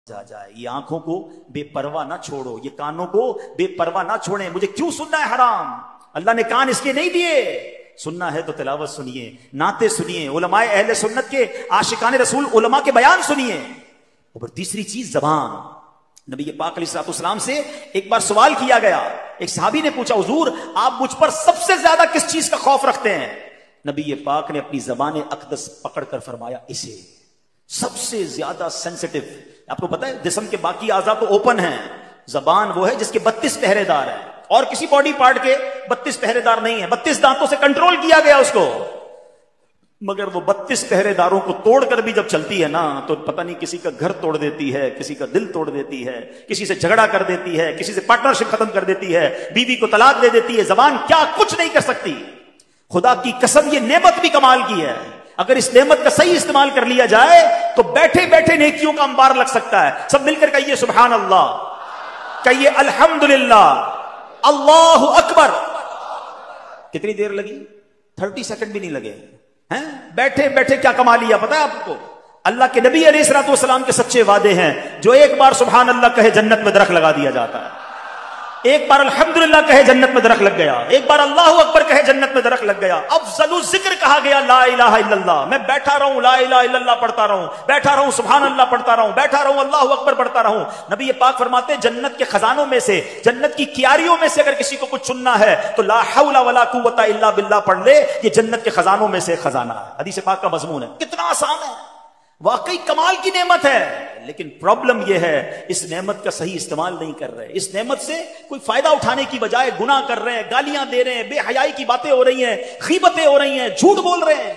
आ जाए। ये आंखों को बेपरवाह ना छोड़ो, ये कानों को बेपरवाह ना छोड़ें। मुझे क्यों सुनना है हराम? अल्लाह ने कान इसके नहीं दिए। सुनना है तो तिलावत सुनिए, नाते सुनिए, उलमाए अहले सुन्नत के आशिकाने रसूल उलमा के बयान सुनिए। और तीसरी चीज जबान। नबी पाक अलैहिस्सलाम से एक बार सवाल किया गया। एक सहाबी ने पूछा, हुजूर आप मुझ पर सबसे ज्यादा किस चीज का खौफ रखते हैं? नबी पाक ने अपनी जबान अकदस पकड़कर फरमाया, इसे सबसे ज्यादा सेंसिटिव। आपको पता है जिस्म के बाकी आज़ा तो ओपन हैं, जबान वो है जिसके 32 पहरेदार हैं, और किसी बॉडी पार्ट के 32 पहरेदार नहीं है। 32 दांतों से कंट्रोल किया गया उसको, मगर वो 32 पहरेदारों को तोड़कर भी जब चलती है ना, तो पता नहीं किसी का घर तोड़ देती है, किसी का दिल तोड़ देती है, किसी से झगड़ा कर देती है, किसी से पार्टनरशिप खत्म कर देती है, बीवी को तलाक दे देती है। जबान क्या कुछ नहीं कर सकती। खुदा की कसम ये नेमत भी कमाल की है। अगर इस नेमत का सही इस्तेमाल कर लिया जाए तो बैठे बैठे नेकियों का अंबार लग सकता है। सब मिलकर कहिए सुभान अल्लाह, कहिए अल्हम्दुलिल्लाह, अल्लाहु अकबर। कितनी देर लगी? 30 सेकंड भी नहीं लगे हैं। बैठे बैठे क्या कमा लिया पता है आपको? अल्लाह के नबी अलैहिस्सलाम के सच्चे वादे हैं। जो एक बार सुभान अल्लाह कहे जन्नत में दरख्त लगा दिया जाता है, एक बार अल्हम्दुलिल्लाह कहे जन्नत में दरख्त लग गया, एक बार अल्लाहु अकबर कहे जन्नत में दरख्त लग गया। अफजलु जिक्र कहा गया ला इलाहा इल्लल्लाह। मैं बैठा रहूं ला इलाहा इल्लल्लाह पढ़ता रहूं, बैठा रहूं सुभान अल्लाह पढ़ता रहूं, बैठा रहूं अल्लाहु अकबर पढ़ता रहूं। नबी पाक फरमाते हैं जन्नत के खजानों में से, जन्नत की क्यारियों में से अगर किसी को कुछ चुनना है तो ला हौला वला कुव्वता इल्ला बिल्लाह पढ़ ले। ये जन्नत के खजानों में से खजाना है। हदीस पाक का मजमून है। कितना आसान है, वाकई कमाल की नेमत है। लेकिन प्रॉब्लम यह है इस नेमत का सही इस्तेमाल नहीं कर रहे। इस नेमत से कोई फायदा उठाने की बजाय गुनाह कर रहे हैं, गालियां दे रहे हैं, बेहयाई की बातें हो रही हैं, गीबतें हो रही हैं, झूठ बोल रहे हैं।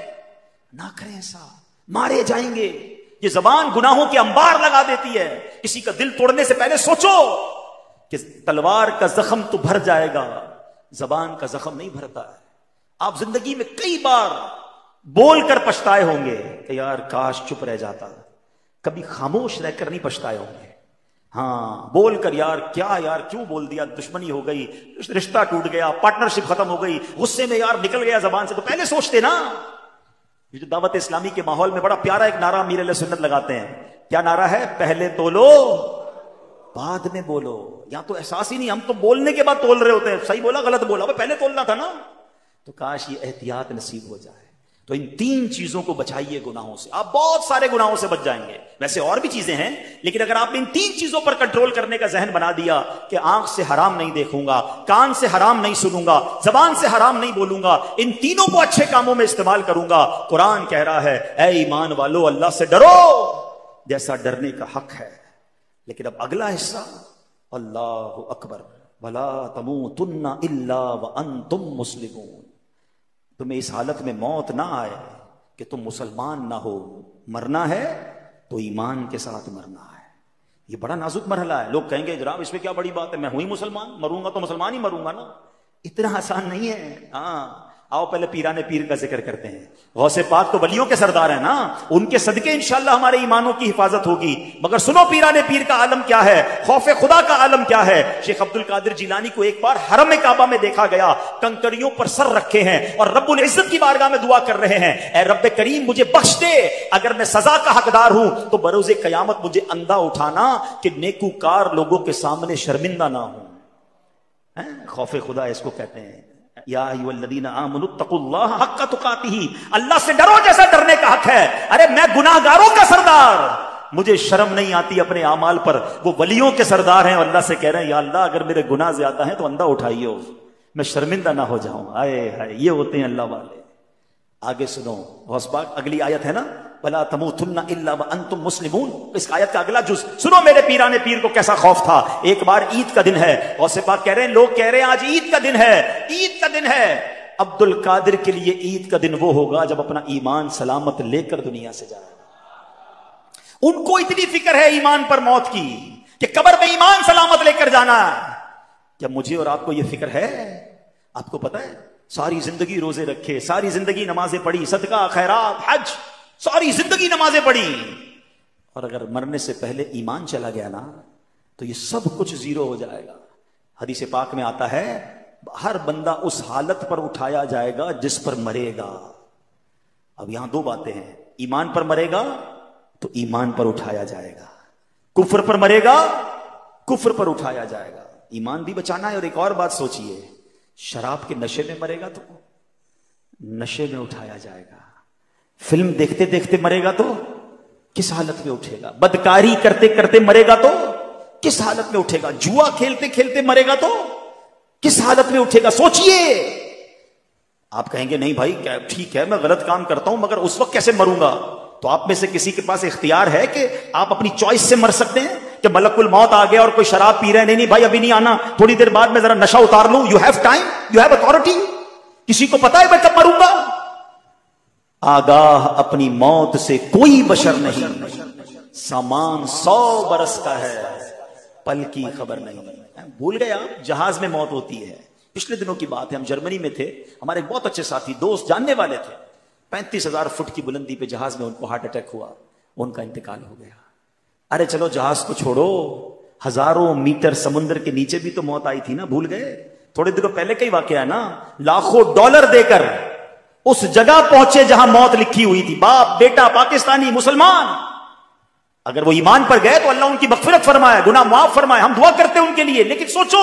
ना करें ऐसा, मारे जाएंगे। ये जबान गुनाहों के अंबार लगा देती है। किसी का दिल तोड़ने से पहले सोचो कि तलवार का जख्म तो भर जाएगा, जबान का जख्म नहीं भरता है। आप जिंदगी में कई बार बोलकर पछताए होंगे कि यार काश चुप रह जाता, कभी खामोश रहकर नहीं पछताए होंगे। हाँ, बोलकर यार क्या यार क्यों बोल दिया, दुश्मनी हो गई, रिश्ता टूट गया, पार्टनरशिप खत्म हो गई, गुस्से में यार निकल गया जबान से, तो पहले सोचते ना। ये जो दावत इस्लामी के माहौल में बड़ा प्यारा एक नारा अमीर अहले सुन्नत लगाते हैं। क्या नारा है? पहले तोलो बाद में बोलो। या तो एहसास ही नहीं, हम तो बोलने के बाद तोल रहे होते हैं, सही बोला गलत बोला, पहले तोलना था ना। तो काश ये एहतियात नसीब हो जाए। तो इन 3 चीजों को बचाइए गुनाहों से, आप बहुत सारे गुनाहों से बच जाएंगे। वैसे और भी चीजें हैं, लेकिन अगर आपने इन 3 चीजों पर कंट्रोल करने का जहन बना दिया कि आंख से हराम नहीं देखूंगा, कान से हराम नहीं सुनूंगा, जबान से हराम नहीं बोलूंगा, इन तीनों को अच्छे कामों में इस्तेमाल करूंगा। कुरान कह रहा है, ऐ ईमान वालो अल्लाह से डरो जैसा डरने का हक है। लेकिन अब अगला हिस्सा, अल्लाहु अकबर वला तमूतुन्ना इल्ला व अंतुम मुस्लिमून। तुम्हें इस हालत में मौत ना आए कि तुम मुसलमान ना हो। मरना है तो ईमान के साथ मरना है। ये बड़ा नाजुक मरहला है। लोग कहेंगे जनाब इसमें क्या बड़ी बात है, मैं हुई मुसलमान, मरूंगा तो मुसलमान ही मरूंगा ना। इतना आसान नहीं है। हाँ, आओ पहले पीराने पीर का जिक्र करते हैं। गौसे पाक तो वलियों के सरदार है ना, उनके सदके इंशाअल्लाह हमारे ईमानों की हिफाजत होगी। मगर सुनो पीराने पीर का आलम क्या है, खौफे खुदा का आलम क्या है। शेख अब्दुल कादिर जिलानी को एक बार हरम काबा में देखा गया, कंकरियों पर सर रखे हैं और रब्बुल इज्जत की बारगाह में दुआ कर रहे हैं, ऐ रब्बे करीम मुझे बख्श दे, अगर मैं सजा का हकदार हूं तो बरोज़े कयामत मुझे अंधा उठाना कि नेकूकार लोगों के सामने शर्मिंदा ना हूं। खौफे खुदा इसको कहते हैं। या अय्युहल्लज़ीना आमनुत्तकुल्लाह हक्का तुकातिही, अल्लाह से डरो जैसा डरने का हक है। अरे मैं गुनाहगारों का सरदार, मुझे शर्म नहीं आती अपने आमाल पर। वो वलियों के सरदार हैं, अल्लाह से कह रहे हैं या अल्लाह अगर मेरे गुनाह ज्यादा हैं तो अंधा उठाइयो, मैं शर्मिंदा ना हो जाऊं। आए हाय, ये होते हैं अल्लाह वाले। आगे सुनो, गौस पाक अगली आयत है ना, वला तमूतुन्ना इल्ला व अंतुम मुस्लिमून। इस आयत का अगला जुज सुनो। मेरे पीराने पीर को कैसा खौफ था। एक बार ईद का दिन है, गौसे पाक कह रहे हैं, लोग कह रहे हैं आज ईद का दिन है, ईद का दिन है। अब्दुल कादिर के लिए ईद का दिन वो होगा जब अपना ईमान सलामत लेकर दुनिया से जाएगा। उनको इतनी फिक्र है ईमान पर मौत की कि कब्र में ईमान सलामत लेकर जाना। क्या मुझे और आपको यह फिक्र है? आपको पता है सारी जिंदगी रोजे रखे, सारी जिंदगी नमाजें पढ़ी, सदका खैरात हज, सारी जिंदगी नमाजें पढ़ी, और अगर मरने से पहले ईमान चला गया ना तो ये सब कुछ जीरो हो जाएगा। हदीस पाक में आता है हर बंदा उस हालत पर उठाया जाएगा जिस पर मरेगा। अब यहां 2 बातें हैं, ईमान पर मरेगा तो ईमान पर उठाया जाएगा, कुफ्र पर मरेगा, कुफ्र पर उठाया जाएगा। ईमान भी बचाना है। और एक और बात सोचिए, शराब के नशे में मरेगा तो नशे में उठाया जाएगा। फिल्म देखते देखते मरेगा तो किस हालत में उठेगा? बदकारी करते करते मरेगा तो किस हालत में उठेगा? जुआ खेलते खेलते मरेगा तो किस हालत में उठेगा? सोचिए। आप कहेंगे नहीं भाई क्या ठीक है, मैं गलत काम करता हूं, मगर उस वक्त कैसे मरूंगा? तो आप में से किसी के पास इख्तियार है कि आप अपनी चॉइस से मर सकते हैं कि मलकुल मौत आ गया और कोई शराब पी रहे हैं, नहीं भाई अभी नहीं आना, थोड़ी देर बाद मैं जरा नशा उतार लूं। You have time, you have authority. किसी को पता है मैं कब मरूंगा? आगाह अपनी मौत से कोई बशर नहीं, सामान 100 बरस का है, पल की खबर नहीं। भूल गए आप, जहाज में मौत होती है। पिछले दिनों की बात है, हम जर्मनी में थे, हमारे एक बहुत अच्छे साथी दोस्त जानने वाले थे, 35,000 फुट की बुलंदी पे जहाज में उनको हार्ट अटैक हुआ, उनका इंतकाल हो गया। अरे चलो जहाज को छोड़ो, हजारों मीटर समुद्र के नीचे भी तो मौत आई थी ना, भूल गए? थोड़े दिनों पहले का ही वाकया है ना। लाखों डॉलर देकर उस जगह पहुंचे जहां मौत लिखी हुई थी, बाप बेटा पाकिस्तानी मुसलमान। अगर वो ईमान पर गए तो अल्लाह उनकी मगफिरत फरमाए, गुनाह माफ फरमाए, हम दुआ करते हैं उनके लिए। लेकिन सोचो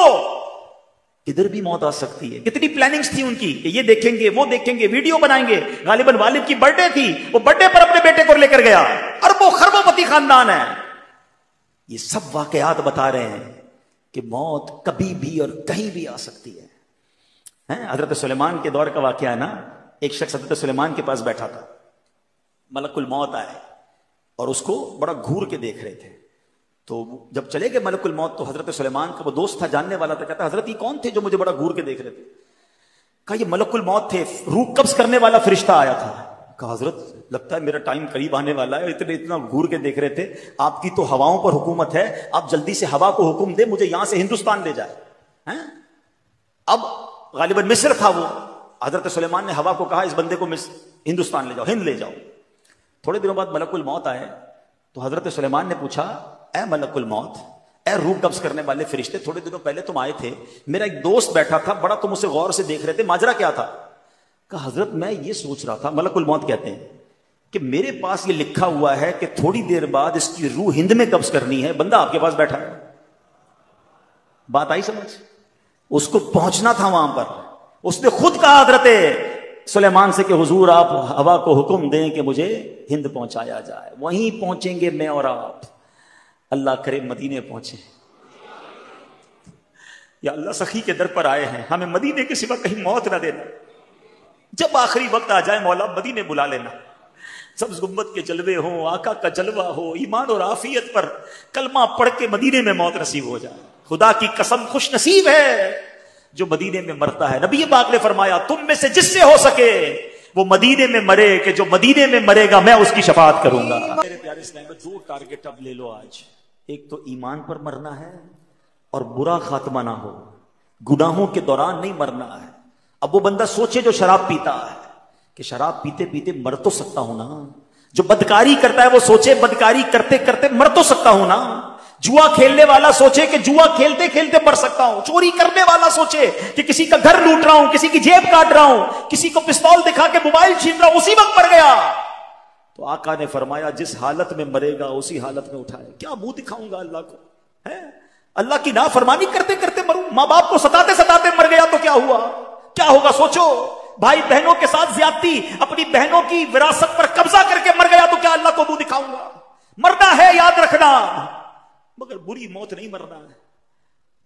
इधर भी मौत आ सकती है। कितनी प्लानिंग्स थी उनकी कि ये देखेंगे वो देखेंगे, वीडियो बनाएंगे। गालिबन वालिद की बर्थडे थी, वो बर्थडे पर अपने बेटे को लेकर गया। अरबों खरबोपति खानदान है। ये सब वाकयात बता रहे हैं कि मौत कभी भी और कहीं भी आ सकती है। हजरत सुलेमान के दौर का वाकया है ना। एक शख्स हजरत सुलेमान के पास बैठा था, मलकुल मौत आए और उसको बड़ा घूर के देख रहे थे। तो जब चले गए मलकुल मौत, तो हजरत सुलेमान का वो दोस्त था, जानने वाला था, कहता हजरत ये कौन थे जो मुझे बड़ा घूर के देख रहे थे? कहा ये मलकुल मौत थे, रूह कब्ज करने वाला फरिश्ता आया था। कहा हजरत लगता है मेरा टाइम करीब आने वाला है, इतना घूर के देख रहे थे। आपकी तो हवाओं पर हुकूमत है, आप जल्दी से हवा को हुक्म दे मुझे यहां से हिंदुस्तान ले जाए। अब गालिबन मिस्र था वो। हजरत सुलेमान ने हवा को कहा इस बंदे को हिंदुस्तान ले जाओ, हिंद ले जाओ। थोड़े दिनों बाद मलकुल मौत आए तो हजरत सुलेमान ने पूछा, ए मलकुल मौत, ए रूह कब्ज करने वाले फरिश्ते, थोड़े दिनों पहले तुम आए थे, मेरा एक दोस्त बैठा था, बड़ा तुम उसे गौर से देख रहे थे, माजरा क्या था? कहा हजरत मैं ये सोच रहा था, मलकुल मौत कहते हैं कि मेरे पास ये लिखा हुआ है कि थोड़ी देर बाद इसकी रूह हिंद में कब्ज करनी है, बंदा आपके पास बैठा है। बात आई समझ? उसको पहुंचना था वहां पर। उसने खुद कहा हजरत सुलेमान से कि हुजूर आप हवा को हुक्म दें कि मुझे हिंद पहुंचाया जाए। वहीं पहुंचेंगे मैं और आप, अल्लाह करे मदीने पहुंचे। या अल्लाह सखी के दर पर आए हैं, हमें मदीने के सिवा कहीं मौत ना देना। जब आखिरी वक्त आ जाए मौला मदीने बुला लेना। सब्ज गुम्बद के जलवे हो, आका का जलवा हो, ईमान और आफियत पर कलमा पढ़ के मदीने में मौत नसीब हो जाए। खुदा की कसम खुश नसीब है जो मदीने में मरता है। नबी पाक ने फरमाया तुम में से जिससे हो सके वो मदीने में मरे, कि जो मदीने में मरेगा मैं उसकी शफाअत करूंगा। मेरे प्यारे इस्लाम में 2 टारगेट अब ले लो आज। एक तो ईमान पर मरना है और बुरा खात्मा ना हो, गुनाहों के दौरान नहीं मरना है। अब वो बंदा सोचे जो शराब पीता है कि शराब पीते पीते मर तो सकता हूं ना। जो बदकारी करता है वो सोचे बदकारी करते करते मर तो सकता हूं ना। जुआ खेलने वाला सोचे कि जुआ खेलते खेलते मर सकता हूं। चोरी करने वाला सोचे कि किसी का घर लूट रहा हूं, किसी की जेब काट रहा हूं, किसी को पिस्तौल दिखा के मोबाइल छीन रहा हूं, उसी वक्त मर गया। तो आका ने फरमाया जिस हालत में मरेगा उसी हालत में उठाए। क्या मुंह दिखाऊंगा अल्लाह को? है अल्लाह की नाफरमानी करते करते मरूं? मां बाप को सताते सताते मर गया तो क्या हुआ? क्या होगा सोचो। भाई बहनों के साथ ज्यादती, अपनी बहनों की विरासत पर कब्जा करके मर गया तो क्या अल्लाह को मुंह दिखाऊंगा? मरना है याद रखना, मगर बुरी मौत नहीं मरना है।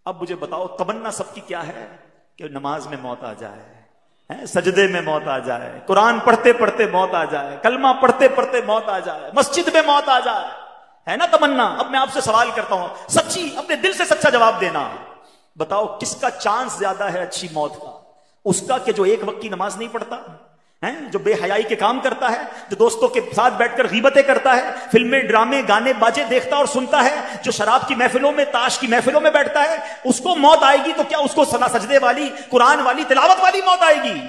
अब मुझे बताओ तमन्ना सबकी क्या है? कि नमाज में मौत आ जाए, सजदे में मौत आ जाए, कुरान पढ़ते पढ़ते मौत आ जाए, कलमा पढ़ते पढ़ते मौत आ जाए, मस्जिद में मौत आ जाए, है ना तमन्ना? अब मैं आपसे सवाल करता हूं, सच्ची अपने दिल से सच्चा जवाब देना। बताओ किसका चांस ज्यादा है अच्छी मौत का? उसका कि जो एक वक्त की नमाज नहीं पढ़ता है, जो बेहयाई के काम करता है, जो दोस्तों के साथ बैठकर गीबतें करता है, फिल्में ड्रामे गाने बाजे देखता और सुनता है, जो शराब की महफिलों में ताश की महफिलों में बैठता है, उसको मौत आएगी तो क्या उसको सजदे वाली कुरान वाली तिलावत वाली मौत आएगी?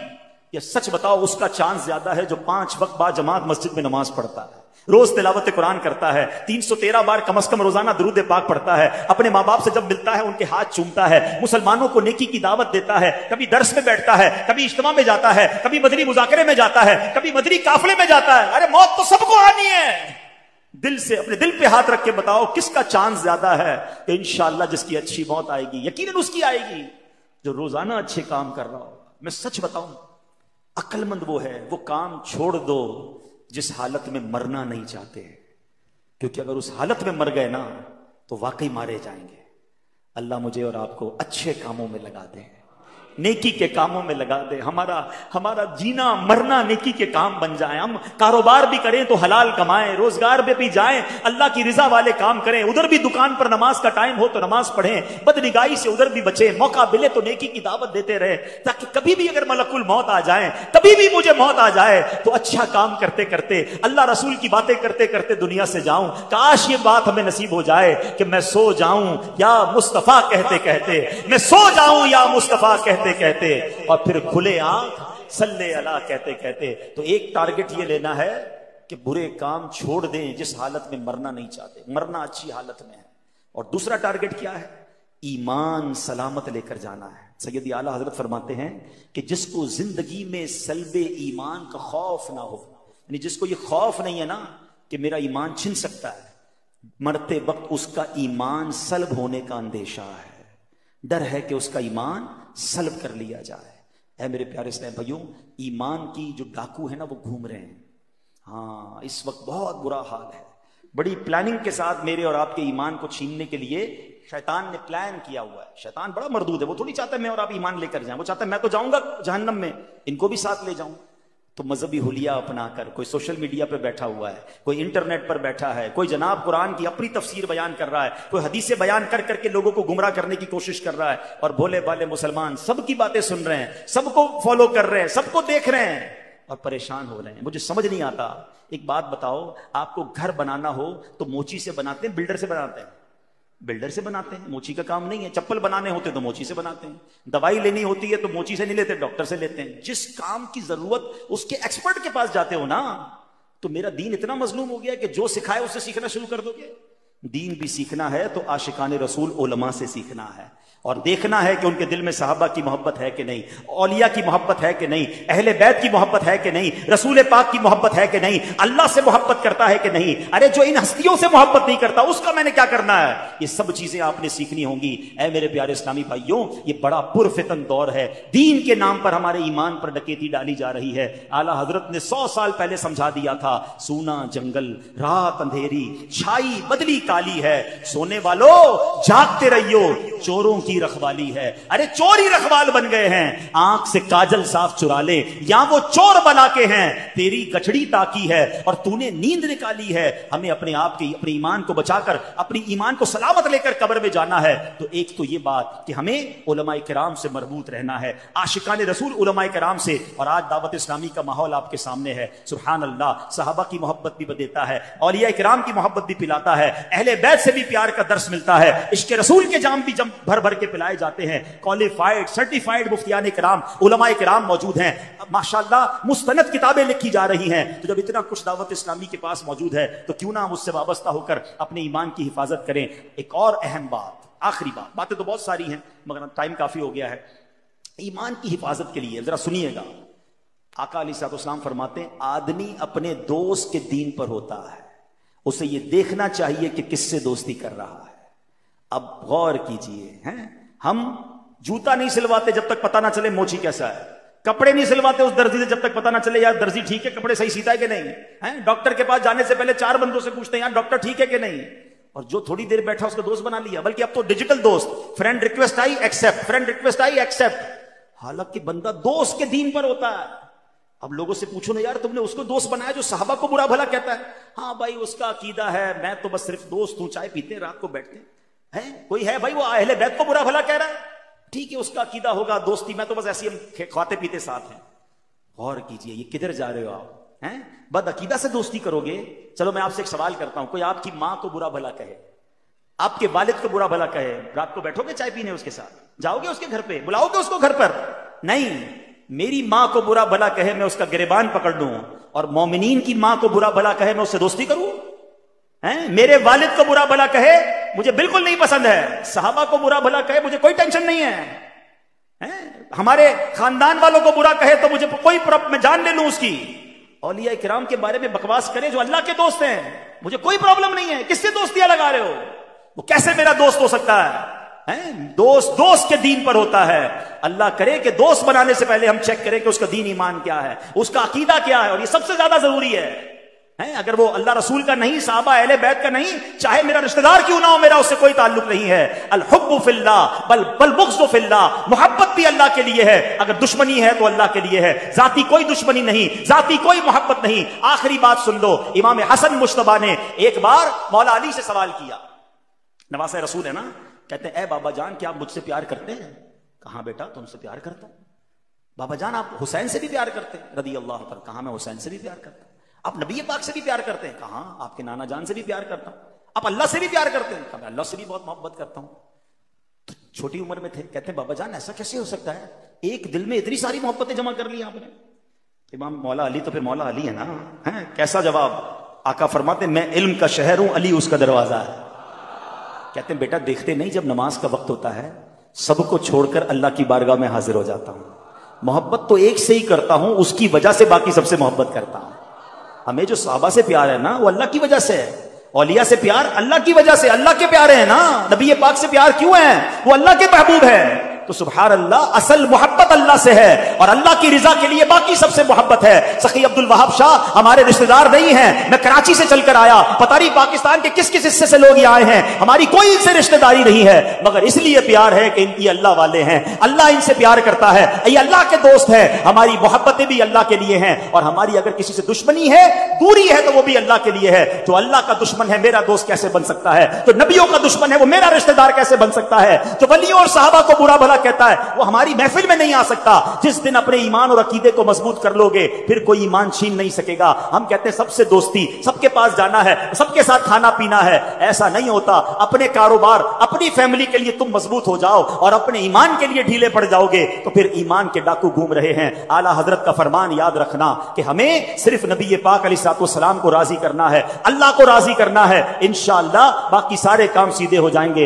ये सच बताओ उसका चांस ज्यादा है जो 5 वक्त बाद जमात मस्जिद में नमाज पढ़ता है, रोज तिलावत कुरान करता है, 313 बार कम से कम रोजाना दुरूद पाक पढ़ता है, अपने माँ बाप से जब मिलता है उनके हाथ चूमता है, मुसलमानों को नेकी की दावत देता है, कभी दर्स में बैठता है, कभी इज्तिमा में जाता है, कभी मदनी मुजाकरे में जाता है, कभी मदनी काफले में जाता है। अरे मौत तो सबको आनी है। دل سے اپنے دل پہ ہاتھ رکھ کے بتاؤ کس کا چانس زیادہ ہے کہ انشاءاللہ جس کی اچھی موت آئے گی؟ یقیناً اس کی آئے گی جو روزانہ اچھے کام کر رہا ہوگا۔ میں سچ بتاؤں، عقل مند وہ ہے، وہ کام چھوڑ دو جس حالت میں مرنا نہیں چاہتے، کیونکہ اگر اس حالت میں مر گئے نا تو واقعی مارے جائیں گے۔ اللہ مجھے اور آپ کو اچھے کاموں میں لگا دے، نیکی کے کاموں میں لگا دے، ہمارا جینا مرنا نیکی کے کام بن جائیں، ہم کاروبار بھی کریں تو حلال کمائیں، روزگار پہ بھی جائیں اللہ کی رضا والے کام کریں، ادھر بھی دکان پر نماز کا ٹائم ہو تو نماز پڑھیں، بدنگاہی سے ادھر بھی بچیں، موقع ملے تو نیکی کی دعوت دیتے رہے، تاکہ کبھی بھی اگر ملک الموت آ جائیں، کبھی بھی مجھے موت آ جائے تو اچھا کام کرتے کرتے اللہ رسول کی باتیں کرتے کرتے دنیا سے جاؤں۔ کاش یہ بات ہمیں نصیب ہو جائے کہ میں سو جاؤں یا مصطفیٰ کہتے کہتے، میں سو جاؤں یا مصطفیٰ کہتے کہتے، اور پھر کھلے آنکھ صلی اللہ کہتے کہتے۔ تو ایک ٹارگٹ یہ لینا ہے کہ برے کام چھوڑ دیں جس حالت میں مرنا نہیں چاہتے، مرنا اچھی حالت میں ہے۔ اور دوسرا ٹارگٹ کیا ہے؟ ایمان سلامت لے کر جانا ہے۔ سیدی اعلیٰ حضرت فرماتے ہیں کہ جس کو زندگی میں سلب ایمان کا خوف نہ ہو، یعنی جس کو یہ خوف نہیں ہے نا کہ میرا ایمان چھن سکتا ہے، مرتے وقت اس کا ایمان سلب ہونے کا اندیشہ ہے، ڈر ہے کہ اس کا ایمان سلب کر لیا جائے۔ اے میرے پیارے اسلام بھائیوں، ایمان کی جو ڈاکو ہے نا وہ گھوم رہے ہیں۔ ہاں اس وقت بہت برا حال ہے، بڑی پلاننگ کے ساتھ میرے اور آپ کے ایمان کو چھیننے کے لیے شیطان نے پلان کیا ہوا ہے۔ شیطان بڑا مردود ہے، وہ تھوڑی چاہتا ہے میں اور آپ ایمان لے کر جائیں، وہ چاہتا ہے میں تو جاؤں گا جہنم میں، ان کو بھی ساتھ لے جاؤں۔ تو مذہبی حلیہ اپنا کر کوئی سوشل میڈیا پہ بیٹھا ہوا ہے، کوئی انٹرنیٹ پر بیٹھا ہے، کوئی جناب قرآن کی اپنی تفسیر بیان کر رہا ہے، کوئی حدیثیں بیان کر کر کے لوگوں کو گمراہ کرنے کی کوشش کر رہا ہے، اور بھولے بھالے مسلمان سب کی باتیں سن رہے ہیں، سب کو فالو کر رہے ہیں، سب کو دیکھ رہے ہیں اور پریشان ہو رہے ہیں۔ مجھے سمجھ نہیں آتا، ایک بات بتاؤ، آپ کو گھر بنانا ہو تو موچی سے بناتے ہیں بلڈر سے بناتے ہیں؟ بلڈر سے بناتے ہیں، موچی کا کام نہیں ہے۔ چپل بنانے ہوتے تو موچی سے بناتے ہیں، دوائی لینی ہوتی ہے تو موچی سے نہیں لیتے، ڈاکٹر سے لیتے ہیں۔ جس کام کی ضرورت اس کے ایکسپرٹ کے پاس جاتے ہو نا۔ تو میرا دین اتنا مظلوم ہو گیا کہ جو سکھائے اس سے سیکھنا شروع کر دو گے؟ دین بھی سیکھنا ہے تو عاشقان رسول علماء سے سیکھنا ہے، اور دیکھنا ہے کہ ان کے دل میں صحابہ کی محبت ہے کہ نہیں، اولیاء کی محبت ہے کہ نہیں، اہل بیت کی محبت ہے کہ نہیں، رسول پاک کی محبت ہے کہ نہیں، اللہ سے محبت کرتا ہے کہ نہیں۔ ارے جو ان ہستیوں سے محبت نہیں کرتا اس کا میں نے کیا کرنا ہے؟ یہ سب چیزیں آپ نے سیکھنی ہوں گی۔ اے میرے پیارے اسلامی بھائیوں، یہ بڑا پرفتن دور ہے، دین کے نام پر ہمارے ایمان پر ڈکیتی ڈالی جا رہی ہے۔ اعلیٰ حضرت نے 100 سال پہلے سمجھا دیا تھا، سونا جنگل، رات اندھیری، چھائی بدلی کالی ہے، سونے والو جاگتے رہیو، چوروں کی رکھوالی ہے۔ ارے چور ہی رکھوال بن گئے ہیں، آنکھ سے کاجل صاف چرا لے، یا وہ چور بنا کے ہیں، تیری گچڑی تاکی ہے اور تو نے نیند نکالی ہے۔ ہمیں اپنے آپ کی اپنے ایمان کو بچا کر اپنی ایمان کو سلامت لے کر قبر میں جانا ہے۔ تو ایک تو یہ بات کہ ہمیں علماء کرام سے مربوط رہنا ہے، عاشقان رسول علماء کرام سے۔ اور آج دعوت اسلامی کا ماحول آپ کے سامنے ہے، سبحان اللہ، صحابہ کی محبت بھی دیتا ہے، اولیاء کرام کی محبت بھی پلاتا ہے، اہل بیت سے بھی پیار کا درس ملتا ہے، عشق رسول کے جام بھی بھر بھر کے پلائے جاتے ہیں۔ کوالیفائڈ سرٹیفائڈ مفتیان کرام علماء کرام موجود ہیں، ماشاءاللہ مستند کتابیں لکھی جا رہی ہیں۔ تو جب اتنا کچھ دعوت اسلامی کے پاس موجود ہے تو کیوں نہ ہم اس سے وابستہ ہو کر اپنے ایمان کی حفاظت کریں۔ ایک اور اہم بات، آخری بات، باتیں تو بہت ساری ہیں مگر ٹائم کافی ہو گیا ہے۔ ایمان کی حفاظت کے لیے ذرا سنیے گا، آقا علیہ الصلوۃ والسلام فرماتے ہیں آدمی اپنے دوست کے دین پر ہوتا ہے، اسے یہ دیکھنا چاہیے کہ کس سے دوستی کر رہا ہے۔ اب غور کیجئے، ہیں ہم جوتا نہیں سلواتے جب تک پتہ نہ چلے موچی کیسا ہے، کپڑے نہیں سلواتے اس درزی سے جب تک پتہ نہ چلے یار درزی ٹھیک ہے، کپڑے صحیح سیتا ہے کہ نہیں، ہیں ڈاکٹر کے پاس جانے سے پہلے 4 بندوں سے پوچھتے ہیں یار ڈاکٹر ٹھیک ہے کہ نہیں، اور جو تھوڑی دیر بیٹھا اس کا دوست بنا لیا، بلکہ اب تو ڈیجیٹل دوست، friend request I accept, friend request I accept, حالانکہ بندہ دوست کے دین پر ہوتا ہے۔ اب لوگوں سے پوچھو نا یار تم نے اس کو دوست بنایا جو صحابہ کو برا بھلا کہتا ہے؟ ہاں بھائی اس کا عقیدہ ہے، میں تو بس صرف دوست ہوں، چائے پیتے ہیں رات کو بیٹھتے ہیں۔ کوئی ہے بھائی وہ اہل بیت کو برا بھلا کہہ رہا ہے، ٹھیک ہے اس کا عقیدہ ہوگا، دوستی میں تو بس ایسی ہم کھاتے پیتے ساتھ ہیں۔ غور کیجئے یہ کدھر جا رہے ہو آپ، ہیں بد عقیدہ سے دوستی کرو گے؟ چلو میں آپ سے ایک سوال کرتا ہوں، کوئی آپ کی ماں کو برا بھلا کہے، آپ کے والد کو برا بھلا کہے، رات کو بیٹھو گے چائے پینے اس کے ساتھ، جاؤ گے اس کے گھر پہ، بلاؤ گے اس کو گھر پر؟ نہیں۔ میری ماں کو برا بھلا کہے میں اس کا گریبان پکڑ لوں، اور مومنین کی ماں کو برا بھلا کہے میں اس سے دوستی کروں؟ میرے والد کو برا بھلا کہے مجھے بالکل نہیں پسند ہے، صحابہ کو برا بھلا کہے مجھے کوئی ٹینشن نہیں ہے، ہمارے خاندان والوں کو برا کہے تو مجھے کوئی میں جان لے لوں اس کی، اولیاء کرام کے بارے میں بکواس کرے جو اللہ کے دوست ہیں، مجھے کوئی پرابلم نہیں ہے، کس سے دوستیاں لگا رہے ہو؟ وہ کیسے میرا دوست ہو سکتا ہے؟ دوست کے دین پر ہوتا ہے. اللہ کرے کہ دوست بنانے سے پہلے ہم چیک کریں کہ اس کا دین ایمان کیا ہے، اس کا عقیدہ کیا ہے، اور یہ سب سے زیادہ ضروری ہے. اگر وہ اللہ رسول کا نہیں، صحابہ اہل بیت کا نہیں، چاہے میرا رشتہ دار کیوں نہ ہو، میرا اس سے کوئی تعلق نہیں ہے. الحب فی اللہ بل بغض فی اللہ، محبت بھی اللہ کے لیے ہے، اگر دشمنی ہے تو اللہ کے لیے ہے. ذاتی کوئی دشمنی نہیں، ذاتی کوئی محبت نہیں. آخری بات سن لو، امام حسن مجتبی نے ایک بار مولا علی سے سوال کیا، نواسہ رسول ہے نا، کہتے ہیں اے بابا جان کیا آپ مجھ سے پیار کرتے ہیں؟ کہاں بیٹا تم سے پیار کرتا ہوں. بابا جان آپ حسین سے بھی پیار کرتے ہیں رضی اللہ عنہ؟ کہاں میں حسین سے بھی پیار کرتا ہوں. آپ نبی پاک سے بھی پیار کرتے ہیں؟ کہاں آپ کے نانا جان سے بھی پیار کرتا ہوں. آپ اللہ سے بھی پیار کرتے ہیں؟ کہا میں اللہ سے بھی بہت محبت کرتا ہوں. تو چھوٹی عمر میں تھے، کہتے ہیں بابا جان ایسا کیسے ہو سکتا ہے، ایک دل میں اتنی ساری محبتیں جمع کر لی آپ نے؟ امام مولا علی تو پھر مولا علی ہے نا. کیسا جواب؟ آقا فرماتے ہیں میں علم کا شہر ہوں، علی اس کا دروازہ ہے. کہتے ہیں بیٹا دیکھتے نہیں جب نماز کا وقت ہوتا ہے سب کو چھوڑ کر اللہ کی بارگاہ میں حاضر ہو جاتا ہوں. محبت تو ایک سے ہی کرتا ہوں، اس کی وجہ سے باقی سب سے محبت کرتا ہوں. ہمیں جو صحابہ سے پیار ہے نا وہ اللہ کی وجہ سے ہے، اولیاء سے پیار اللہ کی وجہ سے، اللہ کے پیارے ہیں نا. نبی پاک سے پیار کیوں ہے؟ وہ اللہ کے محبوب ہے. تو سبحان اللہ، اصل محبت اللہ سے ہے، اور اللہ کی رضا کے لیے باقی سب سے محبت ہے. سخی عبد الوہاب شاہ ہمارے رشتہ دار نہیں ہیں، میں کراچی سے چل کر آیا، پتہ نہیں پاکستان کے کس کس حصے سے لوگ یہ آئے ہیں، ہماری کوئی ان سے رشتہ داری نہیں ہے، مگر اس لیے پیار ہے کہ یہ اللہ والے ہیں، اللہ ان سے پیار کرتا ہے، یہ اللہ کے دوست ہیں. ہماری محبتیں بھی اللہ کے لیے ہیں، اور ہماری اگر کسی سے دشمنی ہے، دوری ہے، تو وہ بھی اللہ کے لیے ہے. جو اللہ کا دشمن ہے میرا دوست کیسے بن سکتا ہے؟ جو نبیوں کا دشمن ہے وہ میرا رشتہ دار کیسے بن سکتا ہے؟ جو ولیوں اور صحابہ کو برا بھلا کہتا ہے وہ ہماری محفل میں نہیں آ سکتا. جس دن اپنے ایمان اور عقیدے کو مضبوط کر لو گے پھر کوئی ایمان چھین نہیں سکے گا. ہم کہتے ہیں سب سے دوستی، سب کے پاس جانا ہے، سب کے ساتھ کھانا پینا ہے، ایسا نہیں ہوتا. اپنے کاروبار اپنی فیملی کے لیے تم مضبوط ہو جاؤ اور اپنے ایمان کے لیے ڈھیلے پڑ جاؤ گے تو پھر ایمان کے ڈاکو گھوم رہے ہیں. اعلیٰ حضرت کا فرمان یاد رکھنا کہ ہمیں صرف نبی پاک علیہ الصلوۃ والسلام کو راضی کرنا ہے، اللہ کو راضی کرنا ہے، انشاءاللہ باقی سارے کام سیدھے ہو جائیں گے.